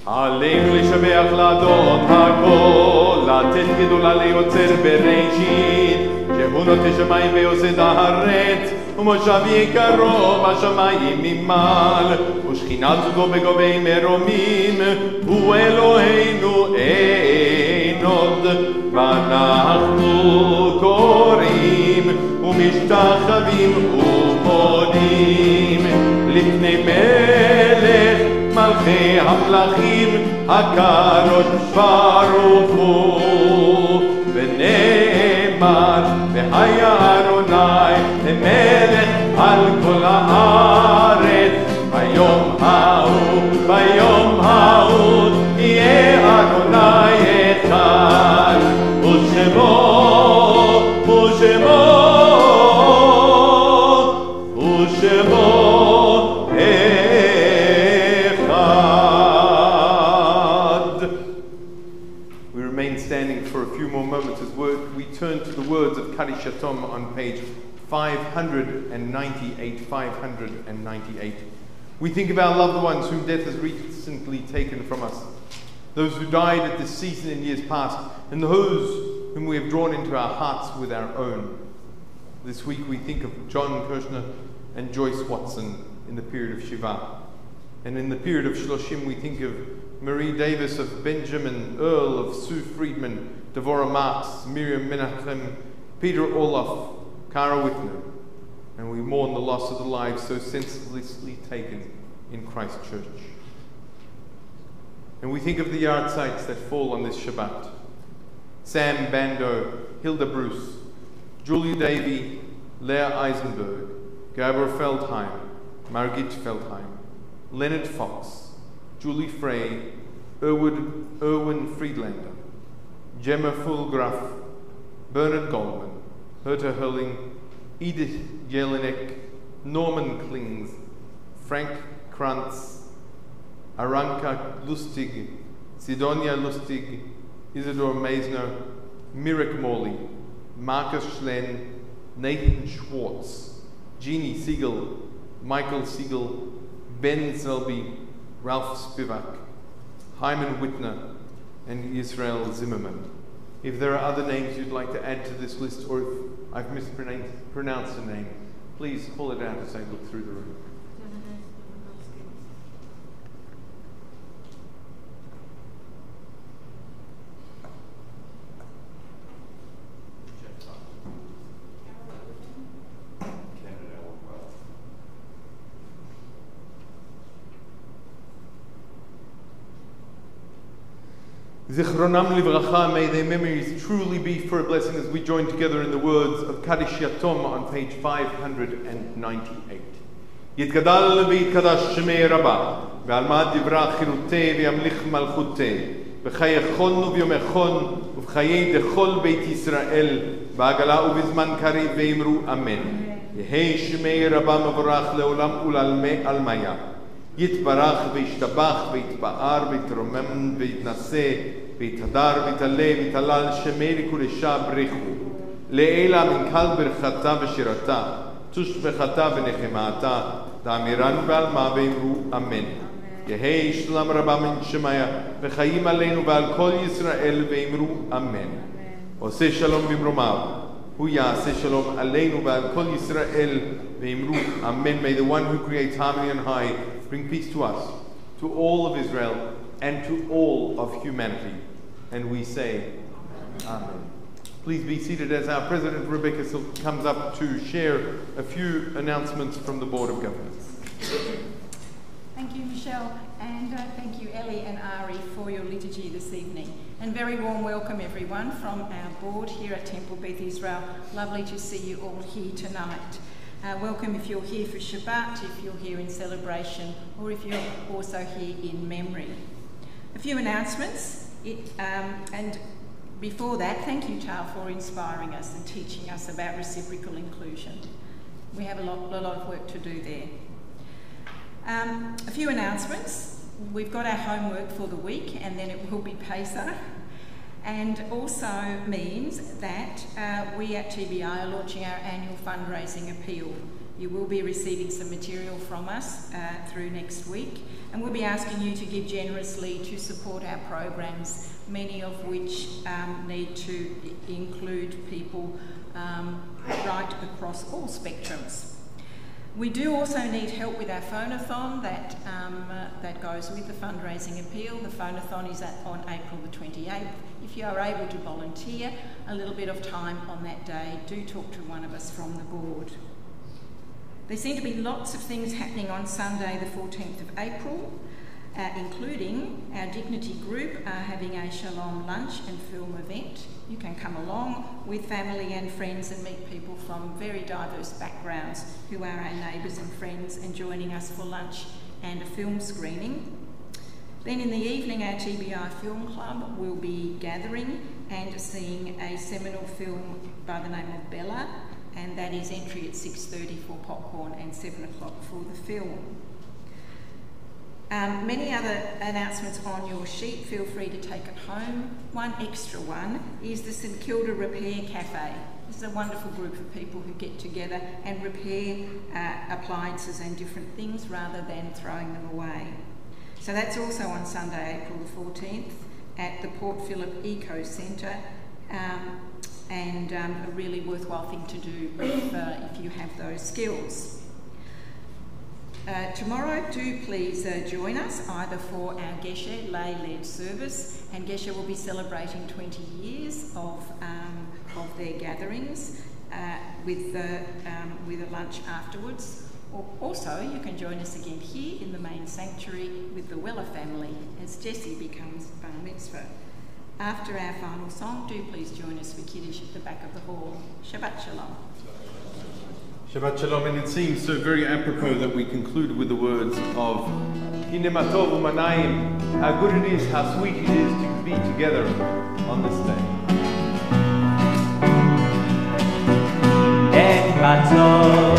עלינו לשבח לאדון הכל, לתת גדולה ליוצר בראשית, שהוא נוטה שמיים ויוסד הארץ, ומושב יקרו בשמיים ממעל, ושכינה צודו בגובי מרומים, הוא אלוהינו אין עוד, ואנחנו קוראים ומשתחווים ומודים לפני מלך מלכי המלכים הקדוש ברוך הוא, ונאמר והיה אדוני למלך על כל הארץ, ביום ההוא יהיה אדוני אחד, ושמו remain for a few more moments as we turn to the words of Kaddish Yatom on page 598. 598. We think of our loved ones whom death has recently taken from us, those who died at this season in years past, and those whom we have drawn into our hearts with our own. This week we think of John Kirshner and Joyce Watson in the period of Shiva. And in the period of Shloshim we think of Marie Davis of Benjamin, Earl of Sue Friedman, Devorah Marks, Miriam Menachem, Peter Orloff, Kara Whitner. And we mourn the loss of the lives so senselessly taken in Christ Church. And we think of the yard sites that fall on this Shabbat. Sam Bando, Hilda Bruce, Julia Davy, Leah Eisenberg, Gabor Feldheim, Margit Feldheim, Leonard Fox, Julie Frey, Erwin Friedlander, Gemma Fulgraf, Bernard Goldman, Herta Hurling, Edith Jelinek, Norman Klings, Frank Krantz, Aranka Lustig, Sidonia Lustig, Isidore Meisner, Mirek Morley, Marcus Schlen, Nathan Schwartz, Jeannie Siegel, Michael Siegel, Ben Selby, Ralph Spivak, Hyman Whitner, and Israel Zimmerman. If there are other names you'd like to add to this list, or if I've mispronounced a name, please call it out as I look through the room. Zichronam livracha, may their memories truly be for a blessing as we join together in the words of Kaddish Yatom on page 598. Yitgadal v'yitkadash shemei rabba, ve'almad divra chirutei ve'yamlich malchutei, v'chayechon v'yomechon, v'chayei dechol beit Yisrael, v'agala u'vizman kari ve'imru amen. Yehei shemei rabba mavorach leolam ulalme almaya. יתברך וישתבח ויתפאר ויתרומם ויתנשא ויתהדר ויתעלה ויתהלל שמי לקודשה ברכו לעילה מנכ"ל ברכתה ושירתה תושבחתה ונחמתה תאמירן בעלמה ואמרו אמן. יהי שלום רבה מן שמיה וחיים עלינו ועל כל ישראל ואמרו אמן. עושה שלום במרומיו הוא יעשה שלום עלינו ועל כל ישראל ואמרו אמן. May the one who creates harmony on high bring peace to us, to all of Israel, and to all of humanity. And we say, Amen. Please be seated as our President Rebecca Silk comes up to share a few announcements from the Board of Governors. Thank you, Michelle, and thank you, Ellie and Ari, for your liturgy this evening. And very warm welcome, everyone, from our board here at Temple Beth Israel. Lovely to see you all here tonight. Welcome if you're here for Shabbat, if you're here in celebration, or if you're also here in memory. A few announcements, and before that, thank you, Tal, for inspiring us and teaching us about reciprocal inclusion. We have a lot of work to do there. A few announcements. We've got our homework for the week, and then it will be Pesach. And also means that we at TBI are launching our annual fundraising appeal. You will be receiving some material from us through next week, and we'll be asking you to give generously to support our programs, many of which need to include people right across all spectrums. We do also need help with our phone-a-thon that goes with the fundraising appeal. The phone-a-thon is on April the 28th. If you are able to volunteer a little bit of time on that day, do talk to one of us from the board. There seem to be lots of things happening on Sunday the 14th of April, including our Dignity group are having a Shalom lunch and film event. You can come along with family and friends and meet people from very diverse backgrounds who are our neighbours and friends and joining us for lunch and a film screening. Then in the evening, our TBI Film Club will be gathering and seeing a seminal film by the name of Bella, and that is entry at 6:30 for popcorn and 7 o'clock for the film. Many other announcements on your sheet, feel free to take it home. One extra one is the St Kilda Repair Cafe. This is a wonderful group of people who get together and repair appliances and different things rather than throwing them away. So that's also on Sunday, April the 14th at the Port Phillip Eco Centre, and a really worthwhile thing to do if you have those skills. Tomorrow, do please join us either for our Geshe lay-led service, and Geshe will be celebrating 20 years of their gatherings with a lunch afterwards. Also, you can join us again here in the main sanctuary with the Weller family as Jessie becomes bar mitzvah. After our final song, do please join us for Kiddush at the back of the hall. Shabbat Shalom. Shabbat Shalom, and it seems so very apropos that we conclude with the words of Hine ma tov u'manayim, how good it is, how sweet it is to be together on this day. Hine ma tov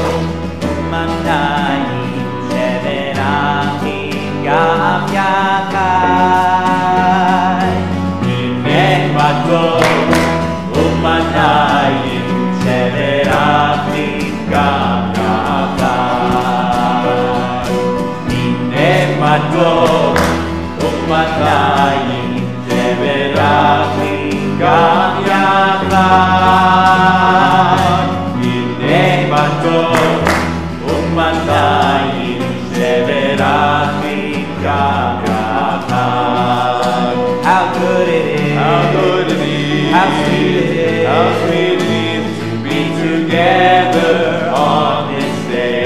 u'manayim, she'verachim gam yachai. Hine ma tov u'manayim, she'verachim gam yachai. Hine ma tov u'manayim, she'verachim gam yachai. Hine ma tov u'manayim, she'verachim gam yachai. How good it is, how good it is, how sweet it is, how sweet it is to be together on this day.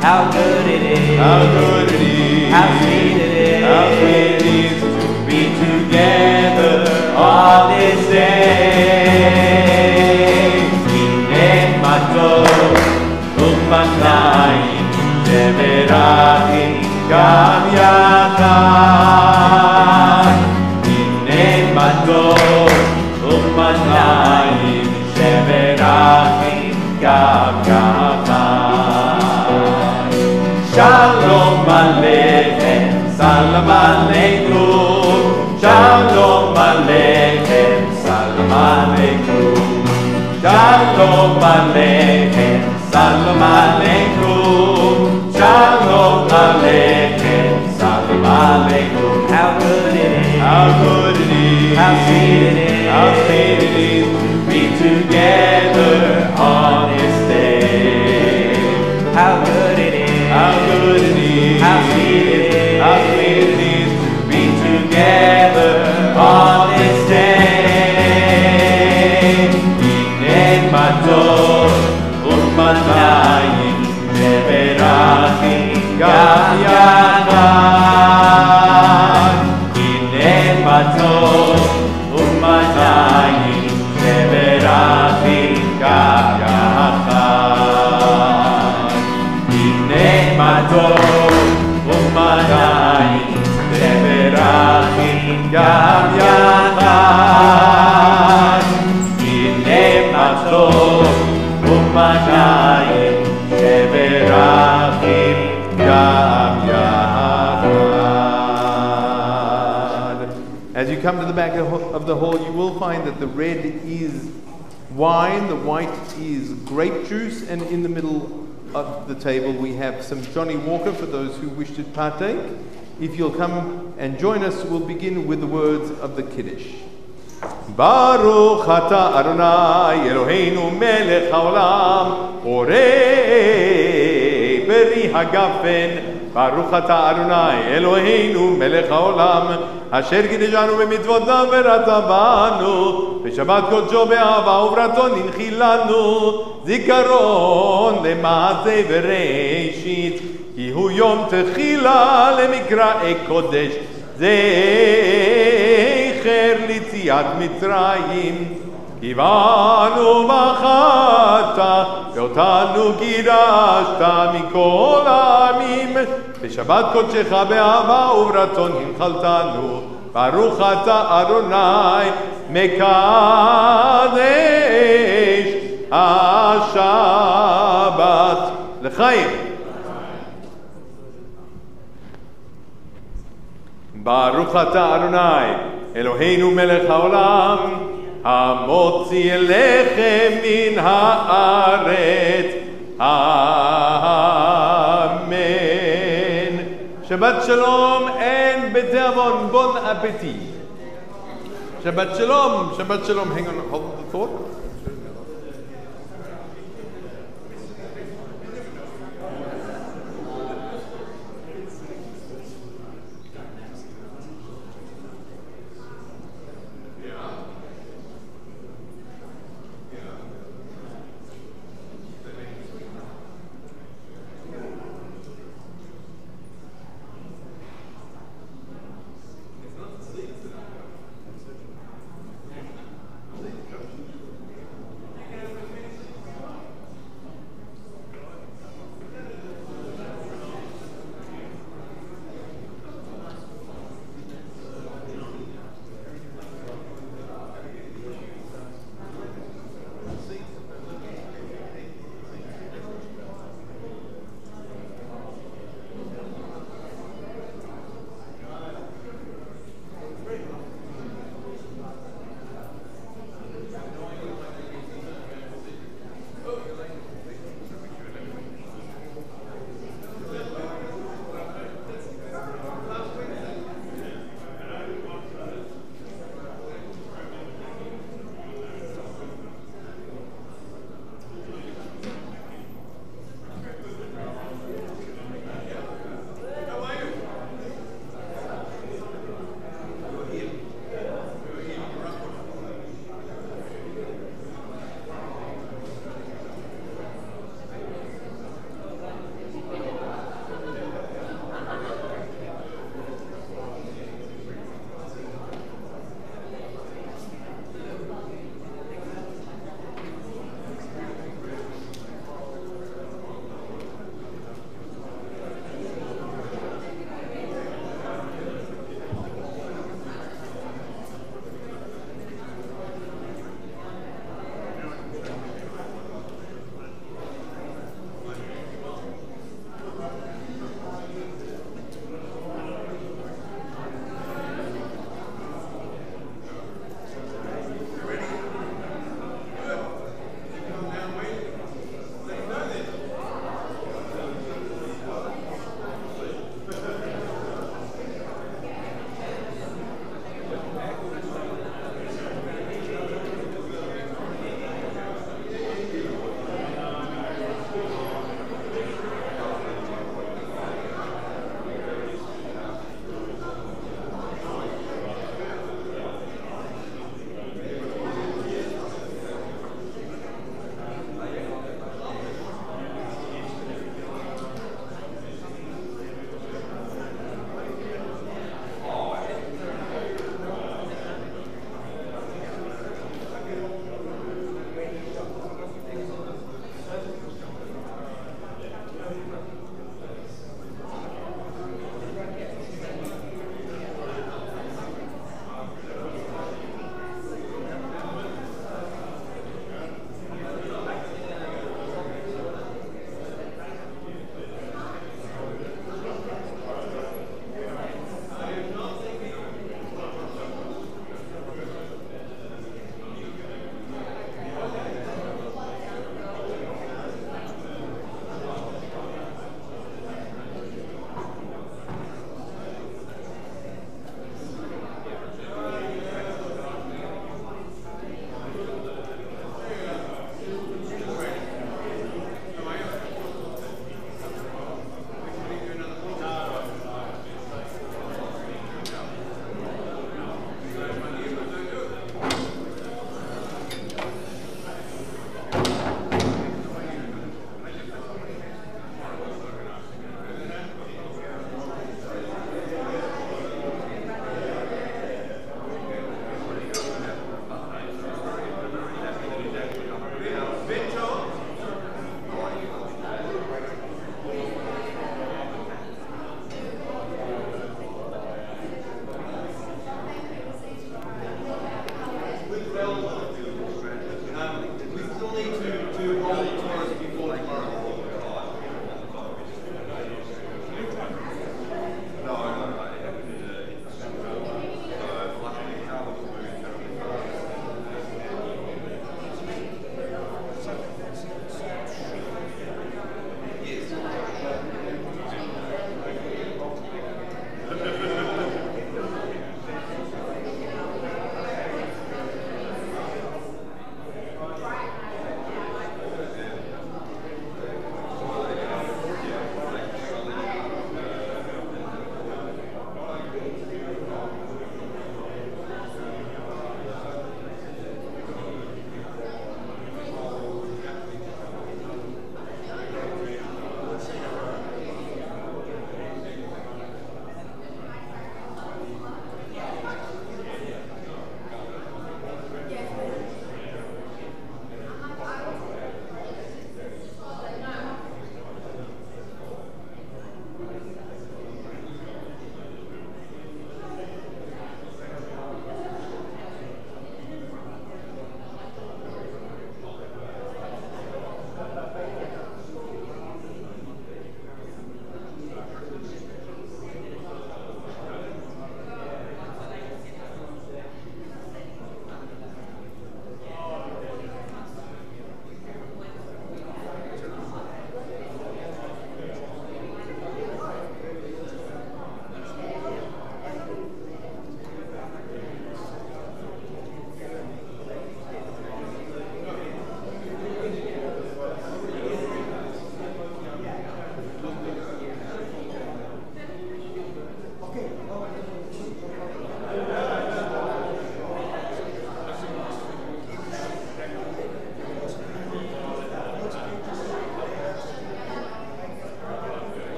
How good it is, how good it is, how sweet it is, how sweet it is to be together on this day. Hine ma tov u'manayim, she'verachim gam yachai. Hine ma tov u'manayim, she'verachim gam yachai. Shalom aleichem, salam aleikum. Shalom aleichem, salam aleikum. Shalom aleichem, salam aleikum. Shalom aleichem, salam aleikum. How good it is, how good it is, how sweet it is, how sweet it is to be together on this day. How good it is, how good it is, how sweet it is, how sweet it is to be together on this day. Hine ma tov u'manayim, she'verachim gam yachai. Hine ma tov u'manayim, she'verachim gam yachai. Hine ma tov u'manayim, she'verachim gam yachai. Hine ma tov u'manayim, she'verachim gam yachai. As you come to the back of the hall, you will find that the red is wine, the white is grape juice, and in the middle of the table we have some Johnny Walker for those who wish to partake. If you'll come and join us, we'll begin with the words of the Kiddush. Baruch ata Adonai Eloheinu melech haolam, orei beri hagafen. Baruch ata Adonai Eloheinu melech haolam, asher kideshanu b'mitzvotav v'rata banu, v'shabbat kodsho be'ahava uvrato ninchilanu, zikaron lema'aseh v'reishit, ki hu yom techila lemikra'e kodesh, zecher litziat Mitzrayim. Kivanu v'chata, ve'otanu girashta mikol ha'amim, v'shabbat kodshecha be'ahava uvraton hinchaltanu, baruch ata Adonai mekadesh ha'shabbat. L'chaim. Baruch atah Adonai, Eloheinu melech haolam, hamotzi elechem min haaretz. Amen. Shabbat shalom and betavon. Bon appetit. Shabbat shalom. Shabbat shalom. Hang on, hold the thought.